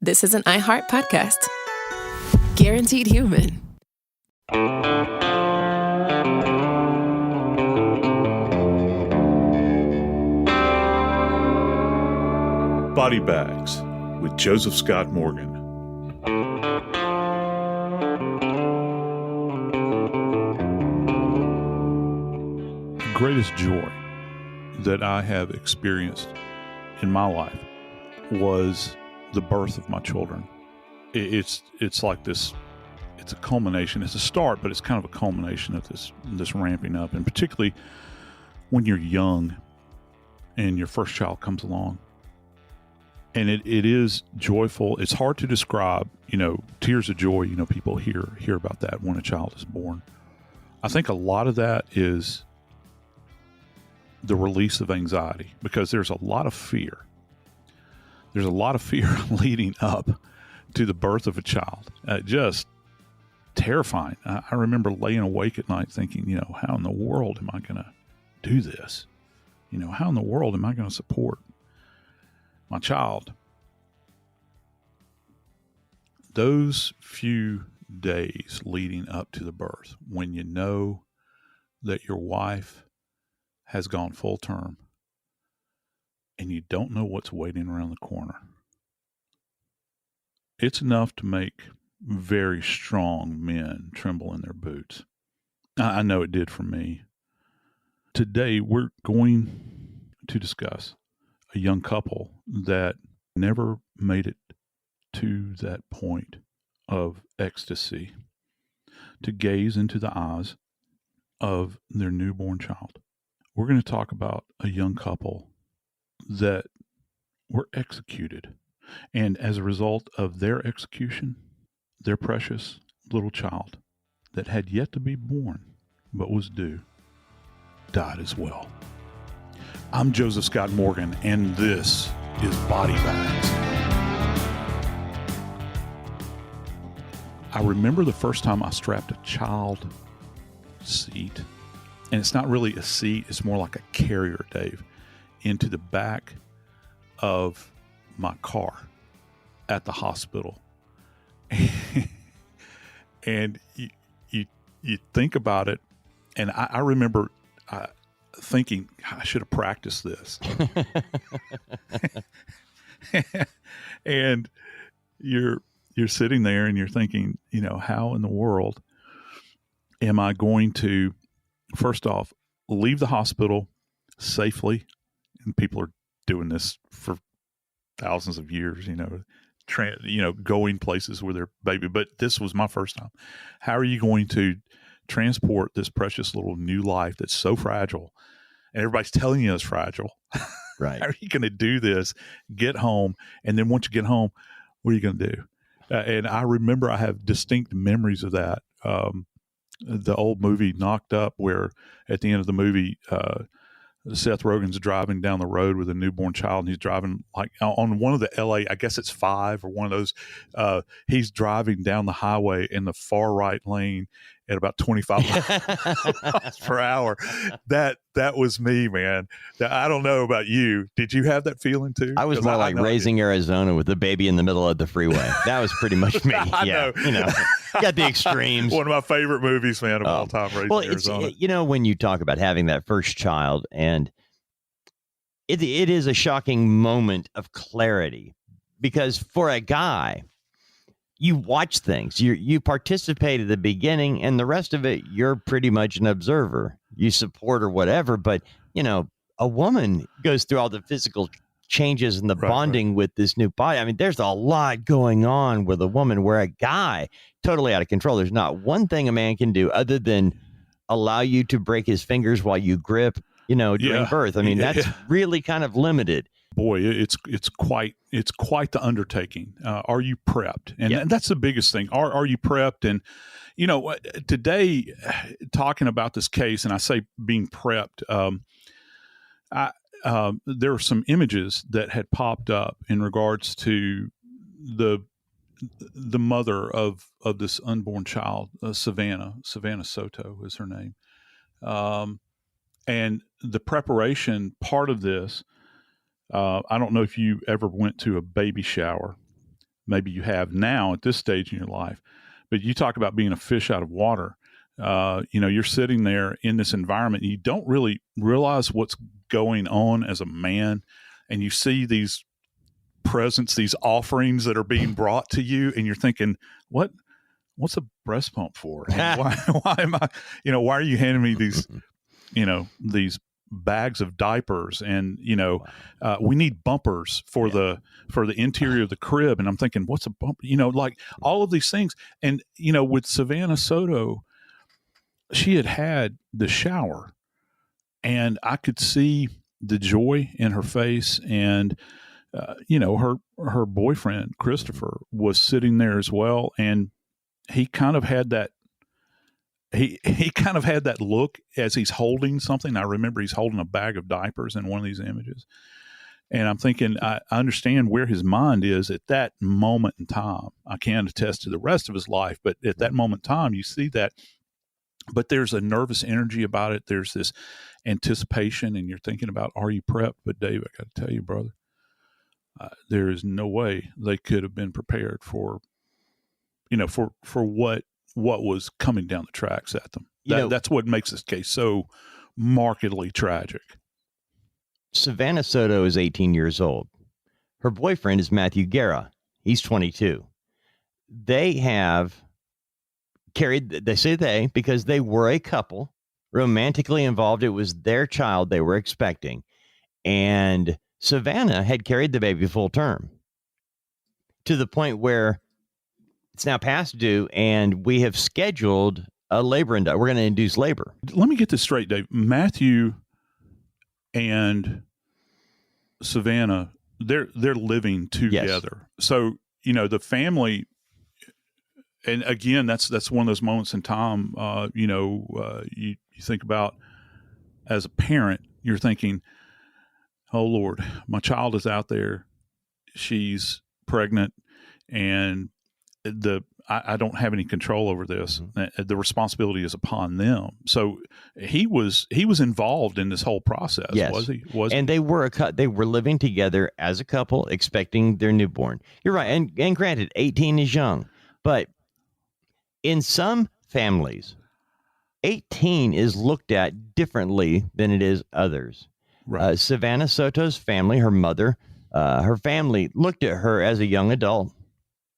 This is an iHeart podcast. Guaranteed human. Body Bags with Joseph Scott Morgan. The greatest joy that I have experienced in my life was the birth of my children. It's like this, it's a culmination, it's a start, but it's kind of a culmination of this ramping up, and particularly when you're young and your first child comes along. And it is joyful. It's hard to describe, tears of joy. People hear about that when a child is born. I think a lot of that is the release of anxiety, because there's a lot of fear. There's a lot of fear leading up to the birth of a child. Just terrifying. I remember laying awake at night thinking, how in the world am I going to do this? How in the world am I going to support my child? Those few days leading up to the birth, when you know that your wife has gone full term and you don't know what's waiting around the corner, it's enough to make very strong men tremble in their boots. I know it did for me. Today, we're going to discuss a young couple that never made it to that point of ecstasy, to gaze into the eyes of their newborn child. We're going to talk about a young couple that were executed, and as a result of their execution, their precious little child that had yet to be born but was due died as well. I'm Joseph Scott Morgan, and this is Body Bags. I remember the first time I strapped a child seat, and it's not really a seat, it's more like a carrier, Dave, into the back of my car at the hospital. And you think about it, and I remember thinking, I should have practiced this. And you're sitting there and you're thinking, how in the world am I going to, first off, leave the hospital safely? And people are doing this for thousands of years, going places with their baby. But this was my first time. How are you going to transport this precious little new life that's so fragile, and everybody's telling you it's fragile? Right. How are you going to do this? Get home, and then once you get home, what are you going to do? And I remember I have distinct memories of that. The old movie Knocked Up, where at the end of the movie, Seth Rogen's driving down the road with a newborn child, and he's driving like on one of the LA, I guess it's 5 or one of those. He's driving down the highway in the far right lane at about 25 miles per hour. That was me, man. I don't know about you. Did you have that feeling too? I was more like Raising Arizona with the baby in the middle of the freeway. That was pretty much me. I know. Got the extremes. One of my favorite movies, man, of all time, Raising Arizona. When you talk about having that first child, and it is a shocking moment of clarity, because for a guy, you watch things, you participate at the beginning, and the rest of it, you're pretty much an observer. You support or whatever, but a woman goes through all the physical changes and the bonding with this new body. I mean, there's a lot going on with a woman, where a guy, totally out of control. There's not one thing a man can do other than allow you to break his fingers while you grip, during birth. I mean, that's really kind of limited. Boy, it's quite the undertaking. Are you prepped? And that's the biggest thing. Are you prepped? And today, talking about this case, and I say being prepped, there were some images that had popped up in regards to the mother of this unborn child, Savanah Soto is her name, and the preparation part of this. I don't know if you ever went to a baby shower, maybe you have now at this stage in your life. But you talk about being a fish out of water. You're sitting there in this environment, and you don't really realize what's going on as a man, and you see these presents, these offerings that are being brought to you, and you're thinking, what's a breast pump for? And why am I, why are you handing me these, these bags of diapers, and we need bumpers for the interior of the crib, and I'm thinking, what's a bumper? Like all of these things. And with Savanah Soto, she had the shower, and I could see the joy in her face, and her boyfriend Christopher was sitting there as well, and he kind of had that. He kind of had that look as he's holding something. I remember he's holding a bag of diapers in one of these images. And I'm thinking, I understand where his mind is at that moment in time. I can't attest to the rest of his life, but at that moment in time, you see that. But there's a nervous energy about it. There's this anticipation, and you're thinking about, are you prepped? But Dave, I got to tell you, brother, there is no way they could have been prepared for what was coming down the tracks at them. That's what makes this case so markedly tragic. Savanah Soto is 18 years old. Her boyfriend is Matthew Guerra. He's 22. They have carried, they say they, because they were a couple, romantically involved. It was their child they were expecting. And Savanah had carried the baby full term to the point where it's now past due, and we have scheduled a labor induct. We're going to induce labor. Let me get this straight, Dave. Matthew and Savanah, they're living together. Yes. So, the family, and again, that's one of those moments in time, you think about as a parent, you're thinking, oh, Lord, my child is out there. She's pregnant, and I don't have any control over this. Mm-hmm. The responsibility is upon them. So he was involved in this whole process. Yes. Was he? And they were living together as a couple, expecting their newborn. You're right. And granted, 18 is young, but in some families, 18 is looked at differently than it is others. Right. Savanah Soto's family, her mother, her family looked at her as a young adult.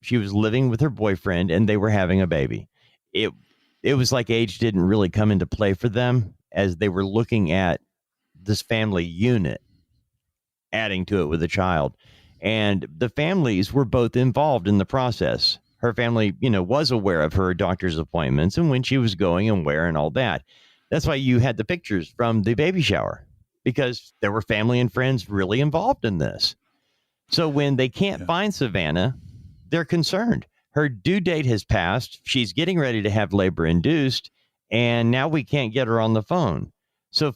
She was living with her boyfriend, and they were having a baby. It was like age didn't really come into play for them as they were looking at this family unit, adding to it with a child. And the families were both involved in the process. Her family, was aware of her doctor's appointments and when she was going and where and all that. That's why you had the pictures from the baby shower, because there were family and friends really involved in this. So when they can't find Savanah, they're concerned. Her due date has passed. She's getting ready to have labor induced, and now we can't get her on the phone. So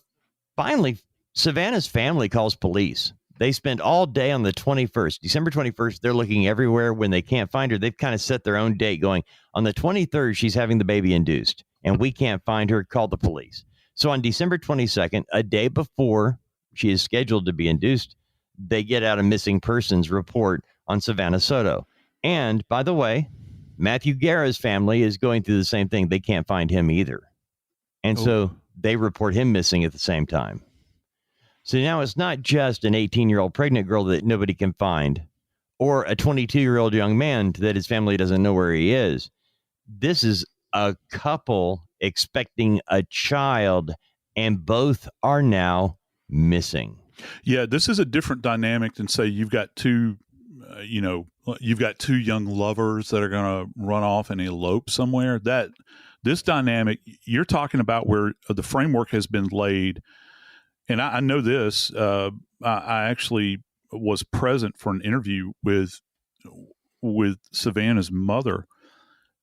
finally, Savanah's family calls police. They spend all day on the 21st, December 21st. They're looking everywhere. When they can't find her, they've kind of set their own date going, on the 23rd, she's having the baby induced, and we can't find her. Call the police. So on December 22nd, a day before she is scheduled to be induced, they get out a missing persons report on Savanah Soto. And by the way, Matthew Guerra's family is going through the same thing. They can't find him either. And so they report him missing at the same time. So now it's not just an 18-year-old pregnant girl that nobody can find, or a 22-year-old young man that his family doesn't know where he is. This is a couple expecting a child, and both are now missing. Yeah, this is a different dynamic than, say, you've got two young lovers that are going to run off and elope somewhere. This dynamic, you're talking about where the framework has been laid. And I know this. I actually was present for an interview with Savanah's mother.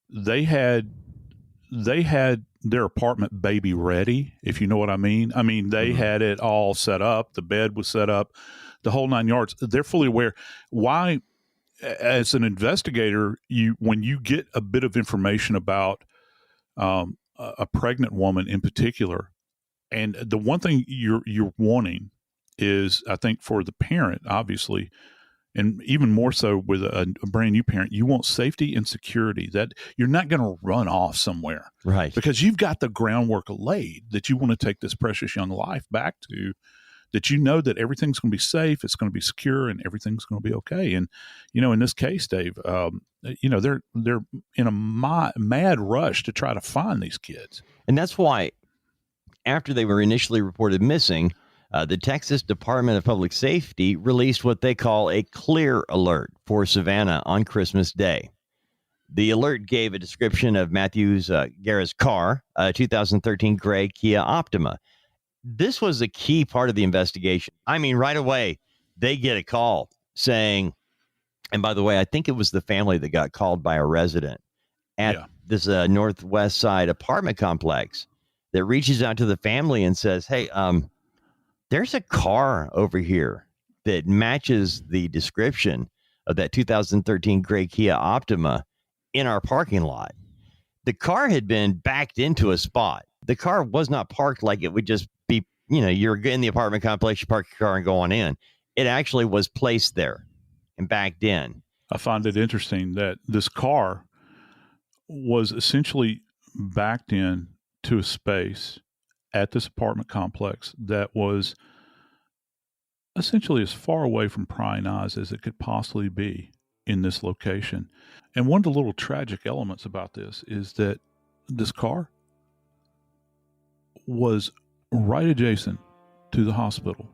They had their apartment baby ready, if you know what I mean. I mean, they had it all set up. The bed was set up, the whole 9 yards. They're fully aware. Why, as an investigator, when you get a bit of information about a pregnant woman in particular, and the one thing you're wanting is, I think, for the parent, obviously, And even more so with a brand new parent, you want safety and security, that you're not going to run off somewhere. Right. Because you've got the groundwork laid that you want to take this precious young life back to, that you know that everything's going to be safe, it's going to be secure, and everything's going to be okay. And, in this case, Dave, they're in a mad rush to try to find these kids. And that's why after they were initially reported missing, the Texas Department of Public Safety released what they call a clear alert for Savanah on Christmas Day. The alert gave a description of Matthew Guerra's car, a 2013 gray Kia Optima. This was a key part of the investigation. I mean, right away, they get a call saying, and by the way, I think it was the family that got called by a resident at this northwest side apartment complex that reaches out to the family and says, hey, there's a car over here that matches the description of that 2013 gray Kia Optima in our parking lot. The car had been backed into a spot. The car was not parked like it would just be, you're in the apartment complex, you park your car and go on in. It actually was placed there and backed in. I find it interesting that this car was essentially backed in to a space at this apartment complex that was essentially as far away from prying eyes as it could possibly be in this location. And one of the little tragic elements about this is that this car was right adjacent to the hospital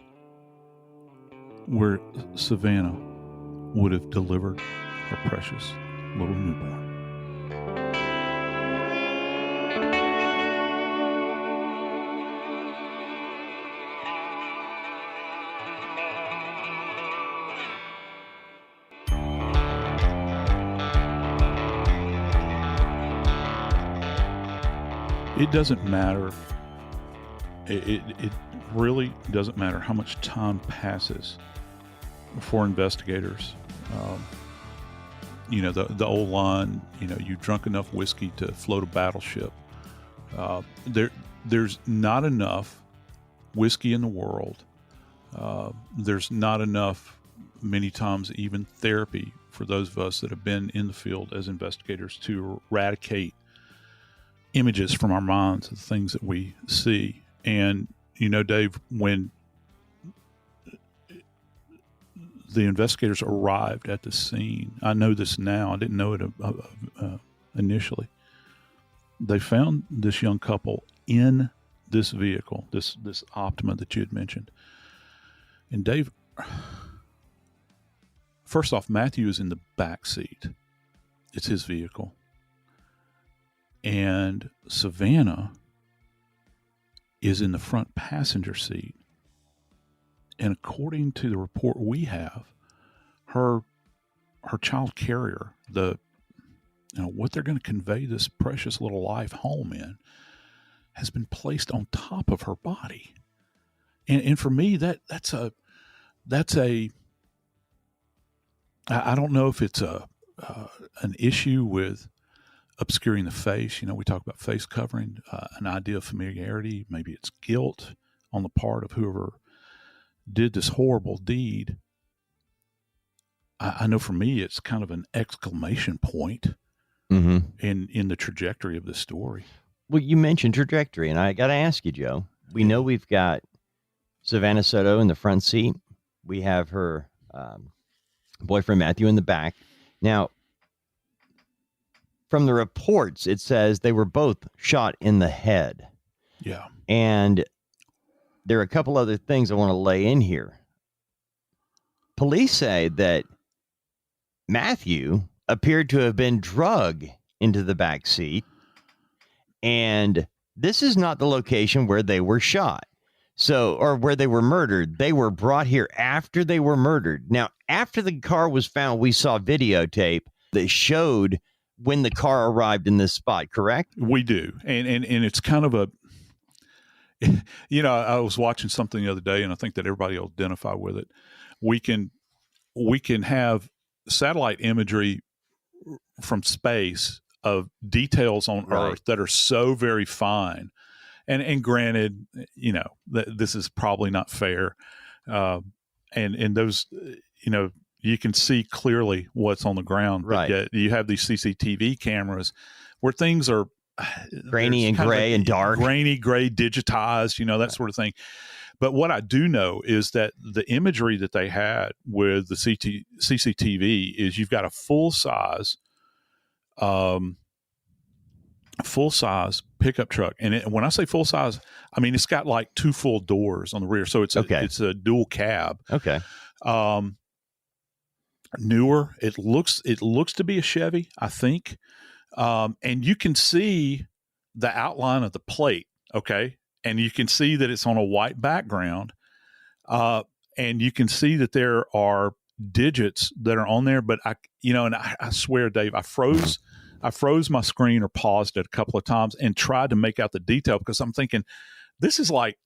where Savanah would have delivered her precious little newborn. It doesn't matter. It really doesn't matter how much time passes for investigators. The old line, you drunk enough whiskey to float a battleship. There's not enough whiskey in the world. There's not enough, many times, even therapy for those of us that have been in the field as investigators to eradicate images from our minds of the things that we see. And, Dave, when the investigators arrived at the scene, I know this now, I didn't know it initially, they found this young couple in this vehicle, this Optima that you had mentioned. And Dave, first off, Matthew is in the back seat. It's his vehicle. And Savanah is in the front passenger seat. And according to the report we have, her child carrier, what they're going to convey this precious little life home in, has been placed on top of her body. And for me, that's a I don't know if it's an issue with obscuring the face. We talk about face covering, an idea of familiarity. Maybe it's guilt on the part of whoever did this horrible deed. I know for me, it's kind of an exclamation point in the trajectory of the story. Well, you mentioned trajectory, and I got to ask you, Joe. We know we've got Savanah Soto in the front seat. We have her boyfriend Matthew in the back. Now, from the reports, it says they were both shot in the head. Yeah. And there are a couple other things I want to lay in here. Police say that Matthew appeared to have been drugged into the back seat, and this is not the location where they were shot. Or where they were murdered. They were brought here after they were murdered. Now, after the car was found, we saw videotape that showed when the car arrived in this spot, correct? We do. And it's kind of I was watching something the other day, and I think that everybody will identify with it. We can have satellite imagery from space of details on Earth that are so very fine. And granted, this is probably not fair. And those, you You can see clearly what's on the ground. Right. But yet you have these CCTV cameras where things are grainy and gray and dark. Grainy, gray, digitized, that sort of thing. But what I do know is that the imagery that they had with the CCTV is you've got a full size pickup truck. And when I say full size, I mean, it's got like 2 full doors on the rear. So it's a dual cab. Okay. Newer. It looks to be a Chevy, I think. And you can see the outline of the plate. Okay. And you can see that it's on a white background. And you can see that there are digits that are on there, but I swear, Dave, I froze my screen or paused it a couple of times and tried to make out the detail, because I'm thinking this is like,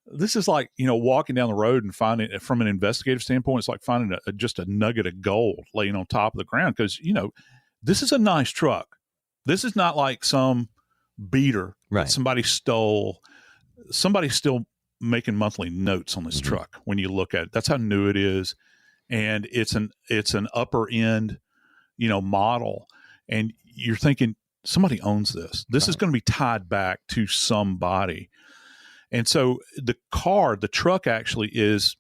walking down the road and finding it from an investigative standpoint. It's like finding just a nugget of gold laying on top of the ground. Cause this is a nice truck. This is not like some beater that somebody stole. Somebody's still making monthly notes on this truck when you look at it. That's how new it is. And it's an upper end, model. And you're thinking somebody owns this. This is going to be tied back to somebody. And so the truck actually is,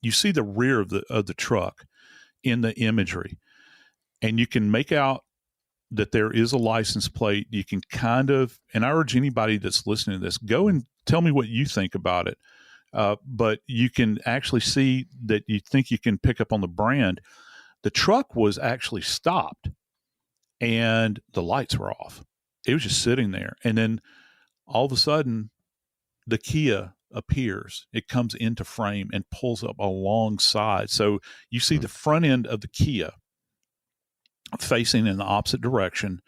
you see the rear of the truck in the imagery, and you can make out that there is a license plate. You can and I urge anybody that's listening to this, go and tell me what you think about it. But you can actually see that you think you can pick up on the brand. The truck was actually stopped and the lights were off. It was just sitting there. And then all of a sudden, the Kia appears. It comes into frame and pulls up alongside. So you see the front end of the Kia facing in the opposite direction,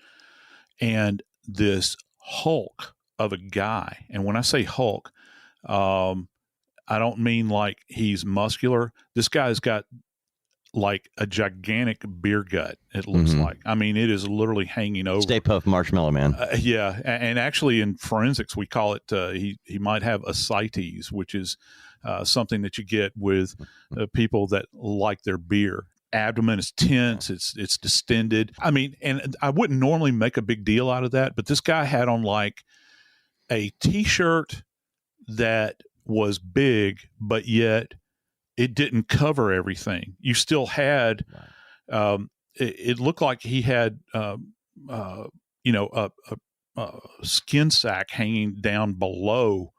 and this hulk of a guy. And when I say hulk, I don't mean like he's muscular. This guy's got like a gigantic beer gut, it looks like. I mean, it is literally hanging over. Stay Puft Marshmallow Man. Yeah. And actually in forensics, we call it, he might have ascites, which is something that you get with people that like their beer. Abdomen is tense. It's distended. I mean, and I wouldn't normally make a big deal out of that, but this guy had on like a t-shirt that was big, but yet it didn't cover everything. You still had, it looked like he had, a skin sack hanging down below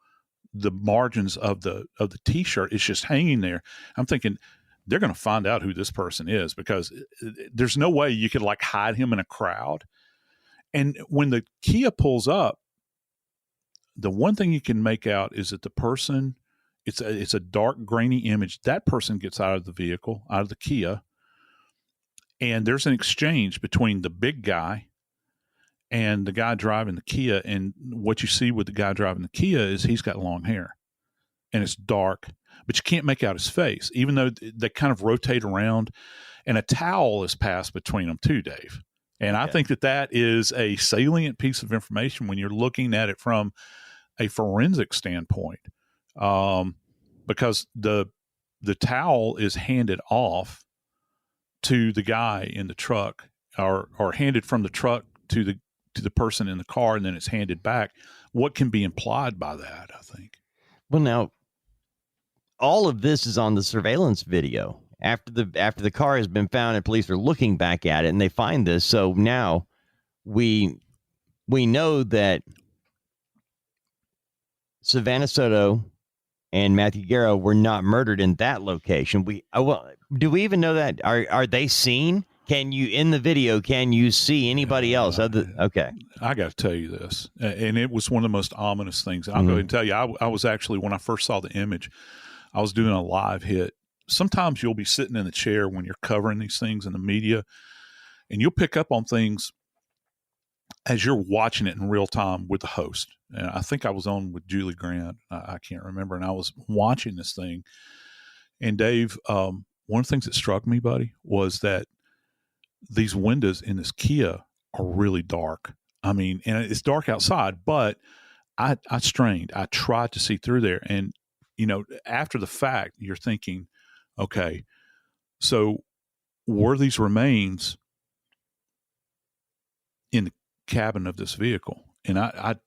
the margins of the t-shirt. It's just hanging there. I'm thinking, they're going to find out who this person is, because there's no way you could like hide him in a crowd. And when the Kia pulls up, the one thing you can make out is that the person, it's a dark, grainy image. That person gets out of the vehicle, out of the Kia, and there's an exchange between the big guy and the guy driving the Kia. And what you see with the guy driving the Kia is he's got long hair and it's dark, but you can't make out his face, even though they kind of rotate around, and a towel is passed between them too, Dave. And I think that is a salient piece of information when you're looking at it from a forensic standpoint, because the towel is handed off to the guy in the truck, or handed from the truck to the person in the car, and then it's handed back. What can be implied by that, I think? Well, now, all of this is on the surveillance video after the car has been found, and police are looking back at it and they find this. So now we know that Savanah Soto and Matthew Guerra were not murdered in that location. Do we even know that? Are they seen? Can you, in the video, can you see anybody else? Okay. I got to tell you this, and it was one of the most ominous things. And I'll go ahead and tell you, I was actually, when I first saw the image, I was doing a live hit. Sometimes you'll be sitting in the chair when you're covering these things in the media, and you'll pick up on things as you're watching it in real time with the host. And I think I was on with Julie Grant. I can't remember. And I was watching this thing. And Dave, one of the things that struck me, buddy, was that these windows in this Kia are really dark. I mean, and it's dark outside, but I strained. I tried to see through there. And, after the fact, you're thinking, okay, So were these remains in the cabin of this vehicle? And I'd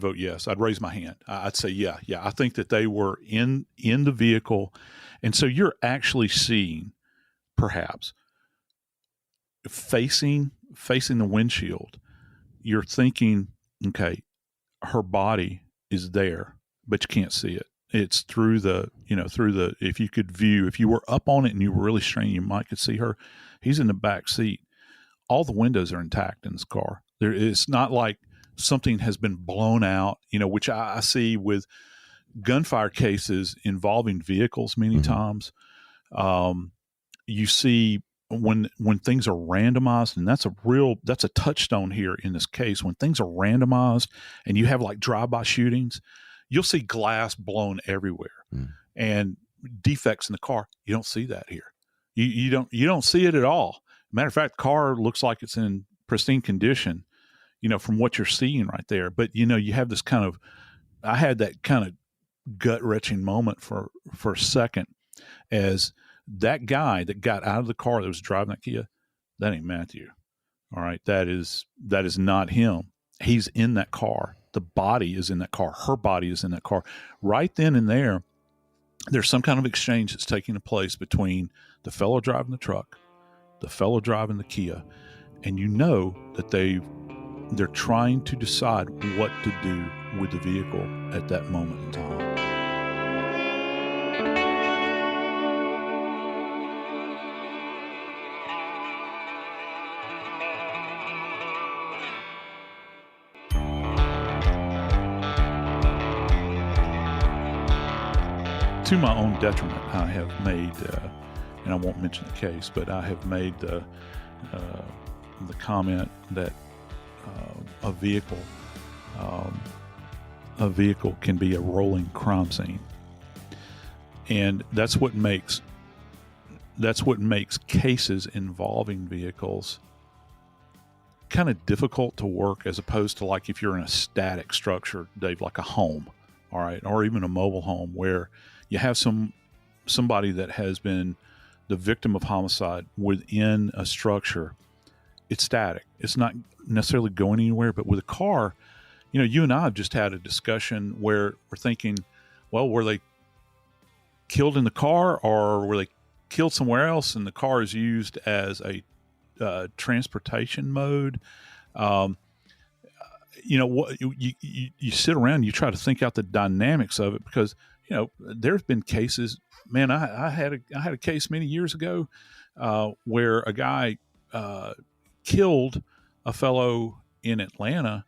vote yes. I'd raise my hand. I'd say, yeah. I think that they were in the vehicle. And so you're actually seeing, perhaps, facing the windshield, you're thinking, okay, her body is there, but you can't see it. It's through the, if you could view, if you were up on it and you were really straining, you might could see her. He's in the back seat. All the windows are intact in this car. It's not like something has been blown out, which I see with gunfire cases involving vehicles many times. You see when things are randomized, and that's a touchstone here in this case. When things are randomized and you have like drive-by shootings, you'll see glass blown everywhere and defects in the car. You don't see that here. You don't see it at all. Matter of fact, the car looks like it's in pristine condition, from what you're seeing right there. But, you have this I had that kind of gut-wrenching moment for a second, as that guy that got out of the car that was driving that Kia, that ain't Matthew. All right. That is not him. He's in that car. The body is in that car. Her body is in that car. Right then and there, there's some kind of exchange that's taking place between the fellow driving the truck, the fellow driving the Kia, and that they're trying to decide what to do with the vehicle at that moment in time. To my own detriment, I have made, and I won't mention the case, but I have made the comment that a vehicle can be a rolling crime scene, and that's what makes cases involving vehicles kind of difficult to work, as opposed to like if you're in a static structure, Dave, like a home, all right, or even a mobile home where you have somebody that has been the victim of homicide within a structure. It's static. It's not necessarily going anywhere. But with a car, you and I have just had a discussion where we're thinking, well, were they killed in the car, or were they killed somewhere else and the car is used as a transportation mode? You sit around and you try to think out the dynamics of it, because there's been cases, man. I had a case many years ago where a guy killed a fellow in Atlanta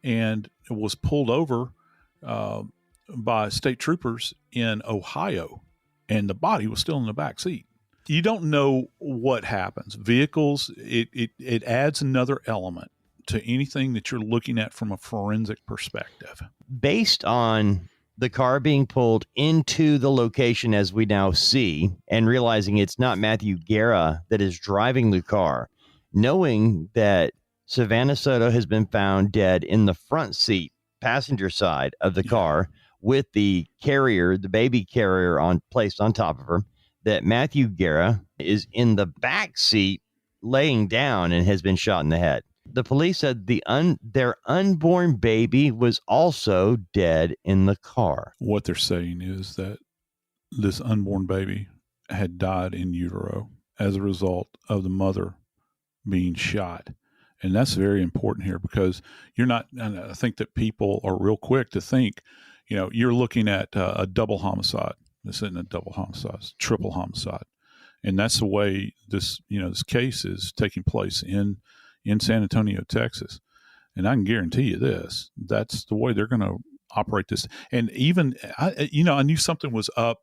and was pulled over by state troopers in Ohio, and the body was still in the back seat. You don't know what happens. Vehicles, it adds another element to anything that you're looking at from a forensic perspective. Based on the car being pulled into the location as we now see, and realizing it's not Matthew Guerra that is driving the car, knowing that Savanah Soto has been found dead in the front seat, passenger side of the car, with the carrier, the baby carrier, placed on top of her, that Matthew Guerra is in the back seat laying down and has been shot in the head. The police said their unborn baby was also dead in the car. What they're saying is that this unborn baby had died in utero as a result of the mother being shot. And that's very important here, because and I think that people are real quick to think, you're looking at a double homicide. This isn't a double homicide, it's triple homicide. And that's the way this case is taking place in San Antonio, Texas. And I can guarantee you this, that's the way they're going to operate this. And even, I knew something was up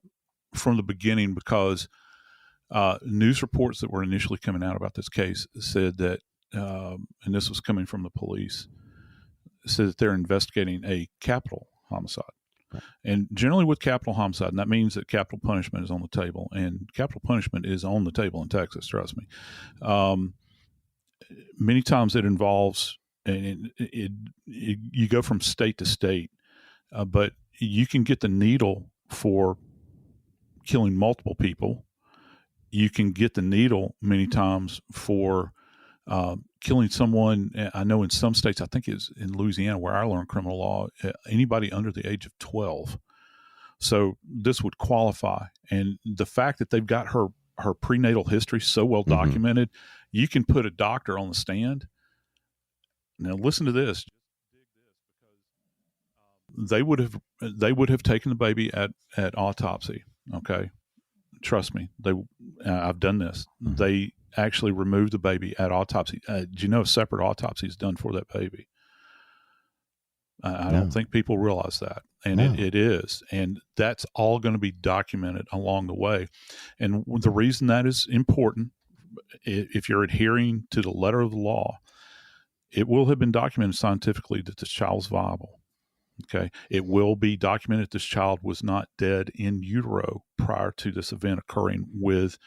from the beginning, because news reports that were initially coming out about this case said that, and this was coming from the police, said that they're investigating a capital homicide. And generally with capital homicide, and that means that capital punishment is on the table, and capital punishment is on the table in Texas, trust me. Many times it involves, and you go from state to state, but you can get the needle for killing multiple people you can get the needle many times for killing someone. I know in some states, I think it's in Louisiana where I learned criminal law, anybody under the age of 12. So this would qualify. And the fact that they've got her prenatal history so well documented, you can put a doctor on the stand. Now listen to this. They would have taken the baby at autopsy. Okay. Trust me. I've done this. They actually removed the baby at autopsy. Do you know a separate autopsy is done for that baby? I don't think people realize that. And it is. And that's all going to be documented along the way. And the reason that is important, if you're adhering to the letter of the law, it will have been documented scientifically that this child is viable. Okay. It will be documented this child was not dead in utero prior to this event occurring with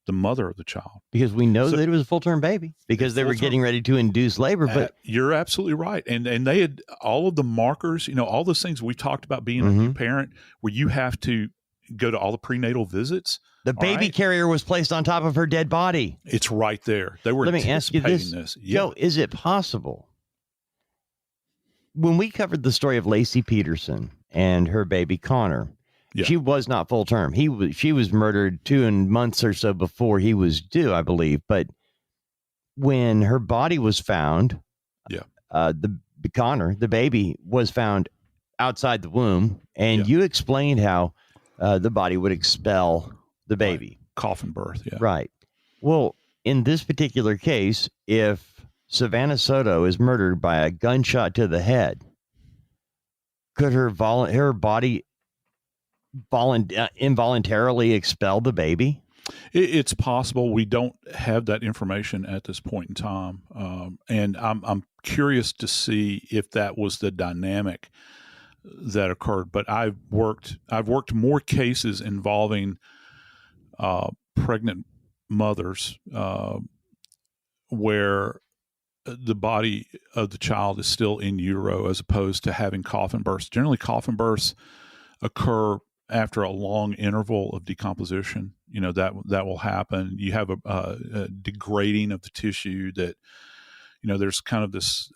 the mother of the child. Because we know that it was a full-term baby because they were getting ready to induce labor. But you're absolutely right. And they had all of the markers, all those things we talked about being a new parent, where you have to go to all the prenatal visits. The baby carrier was placed on top of her dead body. It's right there. They were Let me ask you this. Joe, is it possible, when we covered the story of Lacey Peterson and her baby Connor, she was not full term. She was murdered 2 months or so before he was due, I believe. But when her body was found, Connor, the baby, was found outside the womb, and you explained how the body would expel the baby. Right. Coffin birth, Right. Well, in this particular case, if Savanah Soto is murdered by a gunshot to the head, could her body involuntarily expel the baby? It's possible. We don't have that information at this point in time, and I'm curious to see if that was the dynamic that occurred. But I've worked more cases involving pregnant mothers where the body of the child is still in utero, as opposed to having coffin births. Generally, coffin births occur after a long interval of decomposition. That will happen. You have a degrading of the tissue that, there's kind of this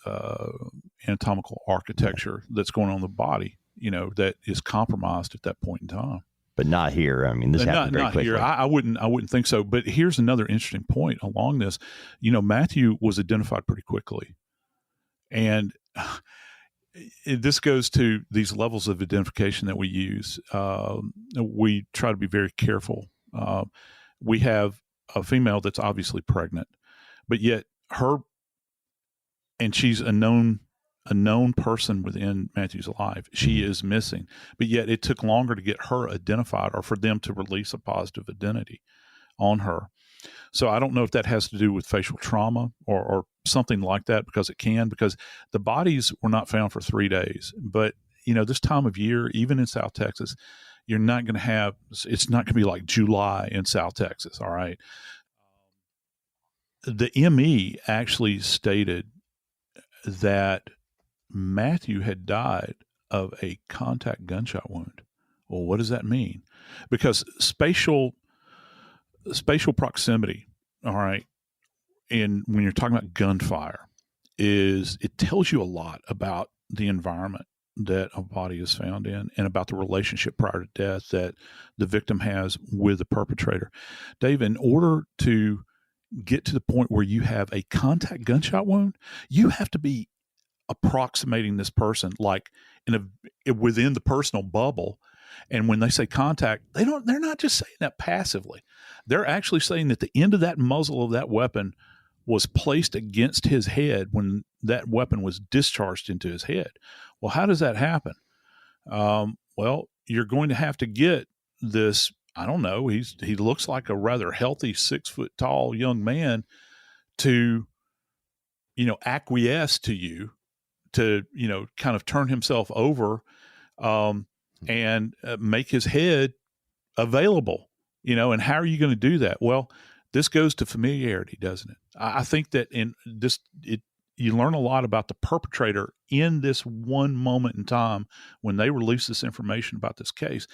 anatomical architecture that's going on in the body, that is compromised at that point in time. But not here. I mean, this happened very quickly. Here. I wouldn't think so. But here's another interesting point along this. Matthew was identified pretty quickly, and this goes to these levels of identification that we use. We try to be very careful. We have a female that's obviously pregnant, but yet and she's a known person within Matthew's life. She is missing, but yet it took longer to get her identified, or for them to release a positive identity on her. So I don't know if that has to do with facial trauma or something like that, because the bodies were not found for 3 days. But, this time of year, even in South Texas, it's not going to be like July in South Texas. All right. The ME actually stated that Matthew had died of a contact gunshot wound. Well, what does that mean? Because spatial proximity, all right, and when you're talking about gunfire, it tells you a lot about the environment that a body is found in, and about the relationship prior to death that the victim has with the perpetrator. Dave, in order to get to the point where you have a contact gunshot wound, you have to be approximating this person like within the personal bubble. And when they say contact, they're not just saying that passively. They're actually saying that the end of that muzzle of that weapon was placed against his head when that weapon was discharged into his head. Well, how does that happen? Well, you're going to have to get this, I don't know, he looks like a rather healthy 6 foot tall young man to, acquiesce to you, to, kind of turn himself over and make his head available, and how are you going to do that? Well, this goes to familiarity, doesn't it? I think that you learn a lot about the perpetrator in this one moment in time when they release this information about this case.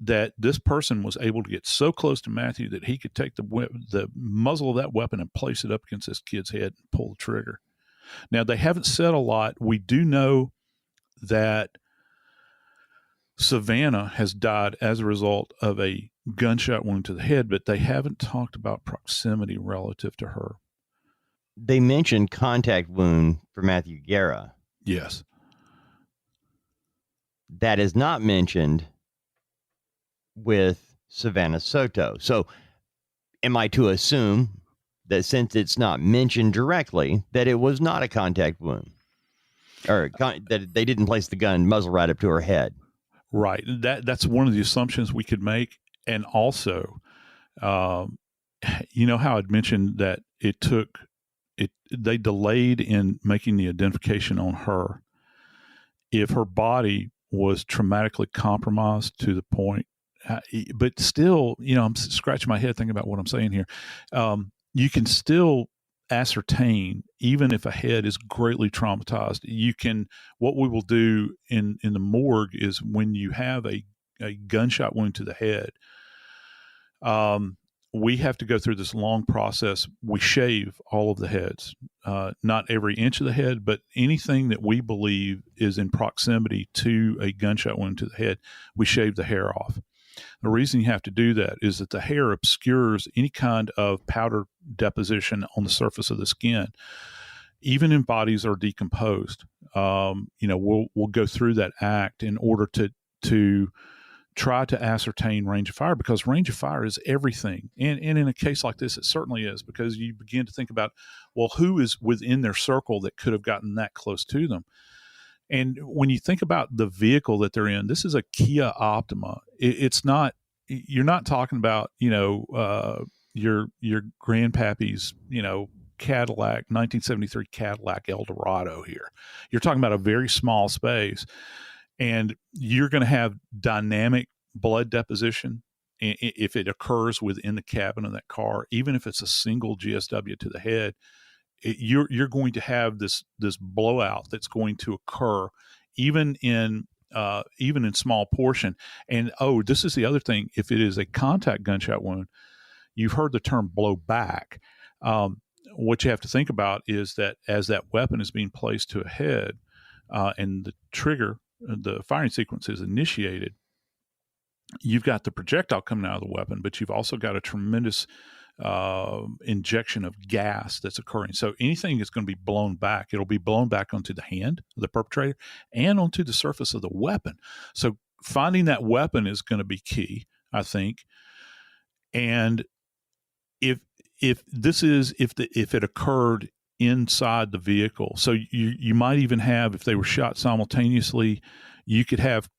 that this person was able to get so close to Matthew that he could take the muzzle of that weapon and place it up against this kid's head and pull the trigger. Now, they haven't said a lot. We do know that Savanah has died as a result of a gunshot wound to the head, but they haven't talked about proximity relative to her. They mentioned contact wound for Matthew Guerra. Yes. That is not mentioned with Savanah Soto. So am I to assume that since it's not mentioned directly, that it was not a contact wound, or that they didn't place the gun muzzle right up to her head? Right. That's one of the assumptions we could make. And also, you know how I'd mentioned that they delayed in making the identification on her. If her body was traumatically compromised to the point, but still, I'm scratching my head thinking about what I'm saying here. You can still ascertain, even if a head is greatly traumatized, what we will do in the morgue is when you have a gunshot wound to the head, we have to go through this long process. We shave all of the heads, not every inch of the head, but anything that we believe is in proximity to a gunshot wound to the head, we shave the hair off. The reason you have to do that is that the hair obscures any kind of powder deposition on the surface of the skin. Even if bodies are decomposed, we'll go through that act in order to try to ascertain range of fire, because range of fire is everything. And in a case like this, it certainly is, because you begin to think about, well, who is within their circle that could have gotten that close to them? And when you think about the vehicle that they're in, this is a Kia Optima. It's not, you're not talking about, your grandpappy's, Cadillac, 1973 Cadillac Eldorado here. You're talking about a very small space, and you're going to have dynamic blood deposition if it occurs within the cabin of that car. Even if it's a single GSW to the head, you're going to have this blowout that's going to occur even in small portion. And this is the other thing. If it is a contact gunshot wound, you've heard the term blow back. What you have to think about is that as that weapon is being placed to a head, and the trigger, the firing sequence is initiated, you've got the projectile coming out of the weapon, but you've also got a tremendous injection of gas that's occurring. So anything that's going to be blown back, it'll be blown back onto the hand of the perpetrator and onto the surface of the weapon. So finding that weapon is going to be key, I think. And if it occurred inside the vehicle, so you might even have, if they were shot simultaneously, you could have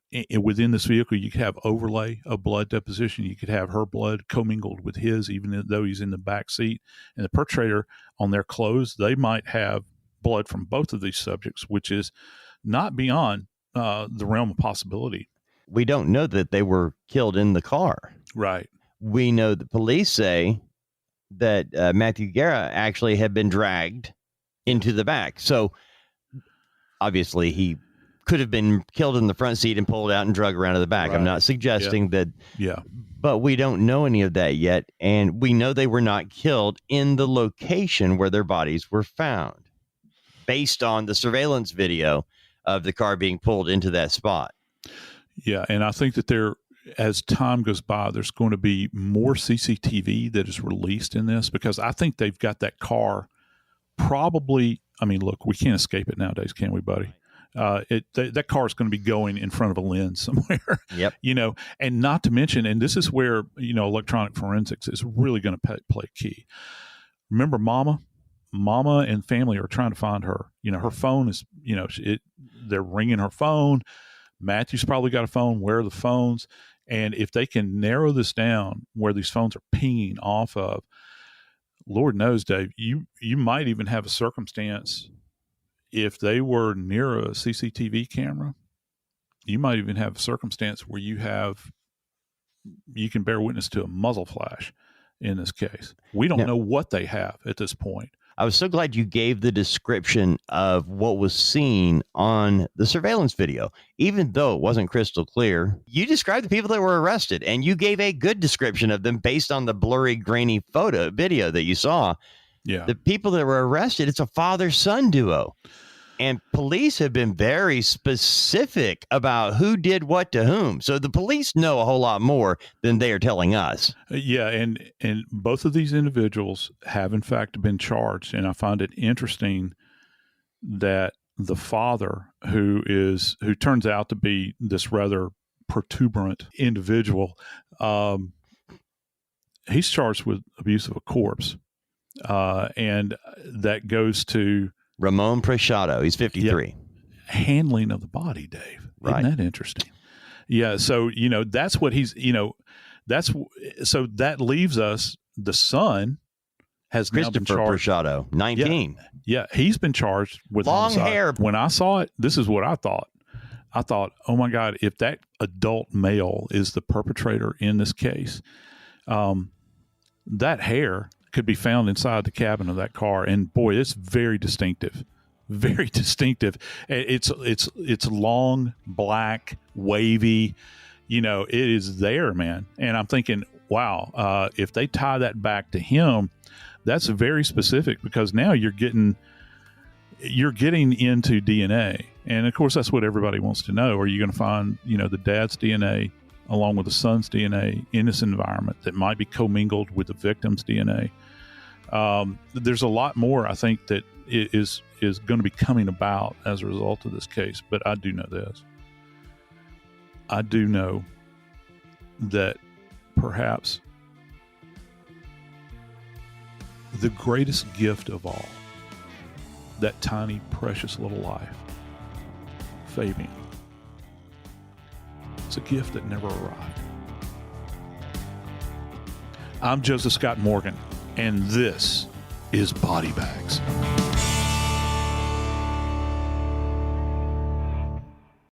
within this vehicle, you could have overlay of blood deposition. You could have her blood commingled with his, even though he's in the back seat. And the perpetrator, on their clothes, they might have blood from both of these subjects, which is not beyond the realm of possibility. We don't know that they were killed in the car. Right. We know the police say that Matthew Guerra actually had been dragged into the back. So obviously he could have been killed in the front seat and pulled out and drug around to the back. Right. I'm not suggesting that. Yeah. But we don't know any of that yet. And we know they were not killed in the location where their bodies were found, based on the surveillance video of the car being pulled into that spot. Yeah. And I think that as time goes by, there's going to be more CCTV that is released in this, because I think they've got that car probably, look, we can't escape it nowadays, can we, buddy? That car is going to be going in front of a lens somewhere. Yep. And not to mention, and this is where, electronic forensics is really going to play key. Remember Mama and family are trying to find her. Her phone is, they're ringing her phone. Matthew's probably got a phone. Where are the phones? And if they can narrow this down where these phones are pinging off of, Lord knows, Dave, you might even have a circumstance. If they were near a CCTV camera, you might even have a circumstance where you can bear witness to a muzzle flash in this case. We don't know what they have at this point. I was so glad you gave the description of what was seen on the surveillance video. Even though it wasn't crystal clear, you described the people that were arrested, and you gave a good description of them based on the blurry, grainy video that you saw. Yeah. The people that were arrested, it's a father-son duo. And police have been very specific about who did what to whom. So the police know a whole lot more than they are telling us. Yeah, and both of these individuals have in fact been charged, and I find it interesting that the father, who turns out to be this rather protuberant individual, he's charged with abuse of a corpse, and that goes to Ramon Preciado. He's 53. Yeah, handling of the body, Dave. Right. Isn't that interesting? Yeah. So, that's what he's, so that leaves us, the son has now been Christopher charged. Preciado, 19. Yeah. He's been charged with long homicide. hair. When I saw it, this is what I thought. I thought, oh my God, if that adult male is the perpetrator in this case, that hair could be found inside the cabin of that car, and boy, it's very distinctive. It's long, black, wavy. It is there, man. And I'm thinking, wow, if they tie that back to him, that's very specific, because now you're getting into DNA, and of course that's what everybody wants to know. Are you going to find the dad's DNA along with the son's DNA in this environment that might be commingled with the victim's DNA? There's a lot more, I think, that is going to be coming about as a result of this case. But I do know this. I do know that perhaps the greatest gift of all, that tiny, precious little life, Fabian, it's a gift that never arrived. I'm Joseph Scott Morgan, and this is Body Bags.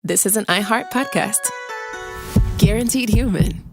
This is an iHeart podcast. Guaranteed human.